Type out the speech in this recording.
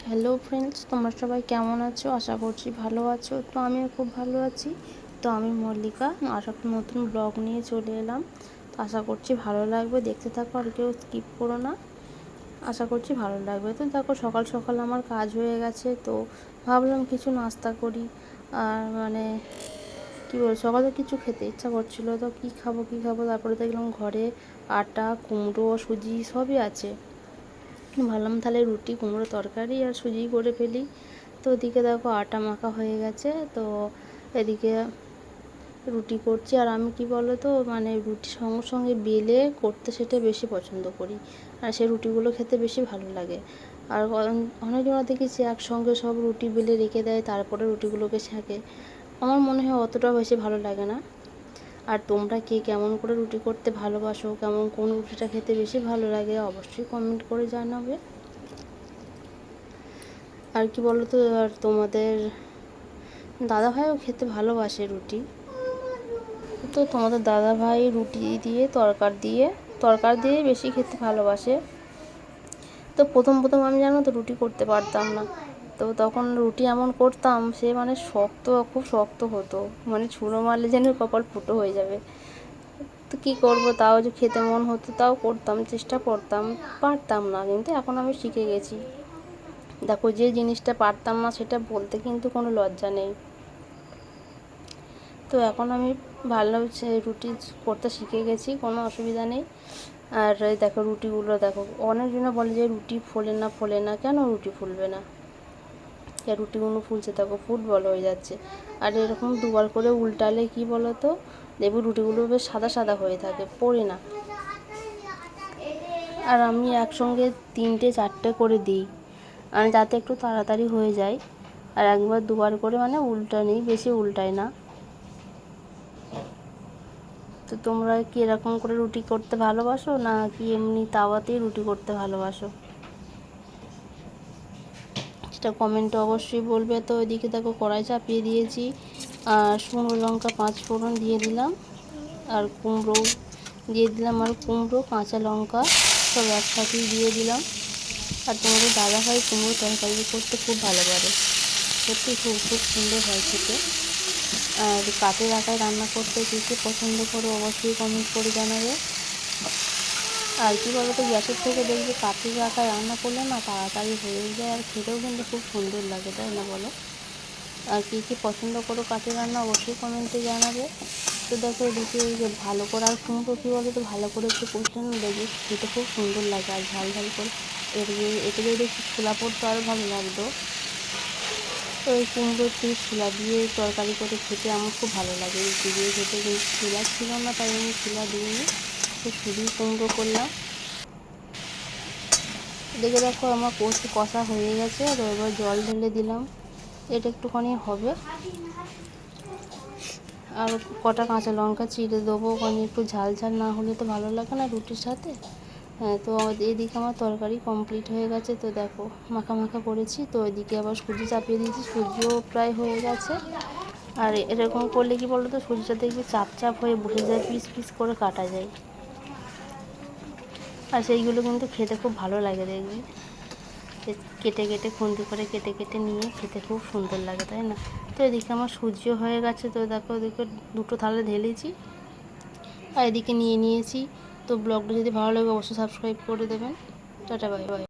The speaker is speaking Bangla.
হ্যালো ফ্রেন্ডস, তোমরা সবাই কেমন আছো? আশা করছি ভালো আছো। তো আমিও খুব ভালো আছি। তো আমি মল্লিকা আর একটা নতুন ব্লগ নিয়ে চলে এলাম। তো আশা করছি ভালো লাগবে, দেখতে থাকো আর কেউ স্কিপ করো না। আশা করছি ভালো লাগবে। তো দেখো, সকাল সকাল আমার কাজ হয়ে গেছে, তো ভাবলাম কিছু নাস্তা করি। আর কী বল, সকালে কিছু খেতে ইচ্ছা করছিল, তো কী খাবো তারপরে দেখলাম ঘরে আটা, কুমড়ো, সুজি সবই আছে। ভাবলাম তাহলে রুটি, কুমড়ো তরকারি আর সুজি করে ফেলি। তো ওদিকে দেখো আটা মাখা হয়ে গেছে, তো এদিকে রুটি করছি। আর আমি কি বলো তো, রুটি সঙ্গে সঙ্গে বেলে করতে সেটা বেশি পছন্দ করি, আর সেই রুটিগুলো খেতে বেশি ভালো লাগে। আর অনেকজন দেখেছি একসঙ্গে সব রুটি বেলে রেখে দেয়, তারপরে রুটিগুলোকে সেঁকে। আমার মনে হয় অতটাও বেশি ভালো লাগে না। আর তোমরা কে কেমন করে রুটি করতে ভালোবাসো, কোন রুটিটা খেতে বেশি ভালো লাগে, অবশ্যই কমেন্ট করে জানাবে। আর কি বলো তো, আর তোমাদের দাদাভাইও খেতে ভালোবাসে রুটি। তো তোমাদের দাদাভাই রুটি দিয়ে তরকার দিয়ে বেশি খেতে ভালোবাসে। তো প্রথম আমি জানো তো রুটি করতে পারতাম না। তো তখন রুটি এমন করতাম, সে শক্ত, খুব শক্ত হতো, ছুঁড়ো মারলে যেন কপাল ফুটো হয়ে যাবে। তো কী করবো, তাও যে খেতে মন হতো তাও করতাম, চেষ্টা করতাম, পারতাম না। কিন্তু এখন আমি শিখে গেছি। দেখো, যে জিনিসটা পারতাম না সেটা বলতে কিন্তু কোনো লজ্জা নেই। তো এখন আমি ভালো রুটি করতে শিখে গেছি, কোনো অসুবিধা নেই। আর দেখো রুটিগুলো দেখো, অনেকজনে বলে যে রুটি ফোলে না। কেন রুটি ফুলবে না? রুটিগুলো ফুলছে, দেখো ফুটবল হয়ে যাচ্ছে। আর এরকম দুবার করে উল্টালে কি বলো তো, দেখবি রুটিগুলো বেশ সাদা সাদা হয়ে থাকে, পড়ে না। আর আমি একসঙ্গে 3-4টে করে দিই, যাতে একটু তাড়াতাড়ি হয়ে যায়। আর একবার দুবার করে উল্টানি, বেশি উল্টাই না। তো তোমরা কি এরকম করে রুটি করতে ভালোবাসো, না কি এমনি তাওয়াতেই রুটি করতে ভালোবাসো, সেটা কমেন্টে অবশ্যই বলবে। তো ওইদিকে দেখো কড়াই চাপিয়ে দিয়েছি, আর শুকনো লঙ্কা 5 ফোড়ন দিয়ে দিলাম, আর কুমড়ো দিয়ে দিলাম, আর কুমড়ো, কাঁচা লঙ্কা সব একসাথেই দিয়ে দিলাম। আর তোমাদের দাদাভাই কুমড়ো তরকারি করতে খুব ভালো পারে, সত্যি খুব খুব সুন্দর হয় খেতে। আর কাঠের আটায় রান্না করতে কী কী পছন্দ করো অবশ্যই কমেন্ট করে জানাবে। আর কি বলো তো, গ্যাসের থেকে দেখবে কাঠের আটায় রান্না করলে না তাড়াতাড়ি হয়ে যায়, আর খেতেও কিন্তু খুব সুন্দর লাগে, তাই না বলো? আর কী কী পছন্দ করো কাঠের রান্না অবশ্যই কমেন্টে জানাবে। তো দেখো এদিকে ভালো করে, আর কুমড়ো কী বলো তো, ভালো করে একটু কষলে না দেখবে খেতে খুব সুন্দর লাগে, আর ঝাল ঝাল করে। এতে যদি একটু ছোলা পড়তো আরও ভালো লাগতো। তো এই কুমড়ো একটু ছোলা দিয়ে তরকারি করে খেতে আমার খুব ভালো লাগে, রুটি দিয়ে খেতে। কিন্তু ছোলা ছিল না, তাই আমি ছোলা দিইনি, তো শুধুই কুমড়ো করলাম। দেখে দেখো আমার কষা হয়ে গেছে, আর এবার জল ঢেলে দিলাম, এটা একটুখানি হবে। আর কটা কাঁচা লঙ্কা চিড়ে দেবো, একটু ঝাল ঝাল না হলে তো ভালো লাগে না রুটির সাথে। হ্যাঁ, তো এদিকে আমার তরকারি কমপ্লিট হয়ে গেছে। তো দেখো মাখা মাখা করেছি, তো এদিকে আবার সুজি চাপিয়ে দিয়েছি, সুজিও প্রায় হয়ে গেছে। আর এরকম করলে কি বলো তো, সুজিটা দেখবে চাপ চাপ হয়ে বসে যায়, পিস পিস করে কাটা যায়, আর সেইগুলো কিন্তু খেতে খুব ভালো লাগে। দেখবে কেটে কেটে খুন্তি করে কেটে কেটে নিয়ে খেতে খুব সুন্দর লাগে, তাই না? তো এদিকে আমার সুজিও হয়ে গেছে। তো দেখো ওদিকে 2টো থালে ঢেলেছি, আর এদিকে নিয়ে নিয়েছি। তো ব্লগটা যদি ভালো লাগে অবশ্যই সাবস্ক্রাইব করে দেবেন। Tata, bye bye.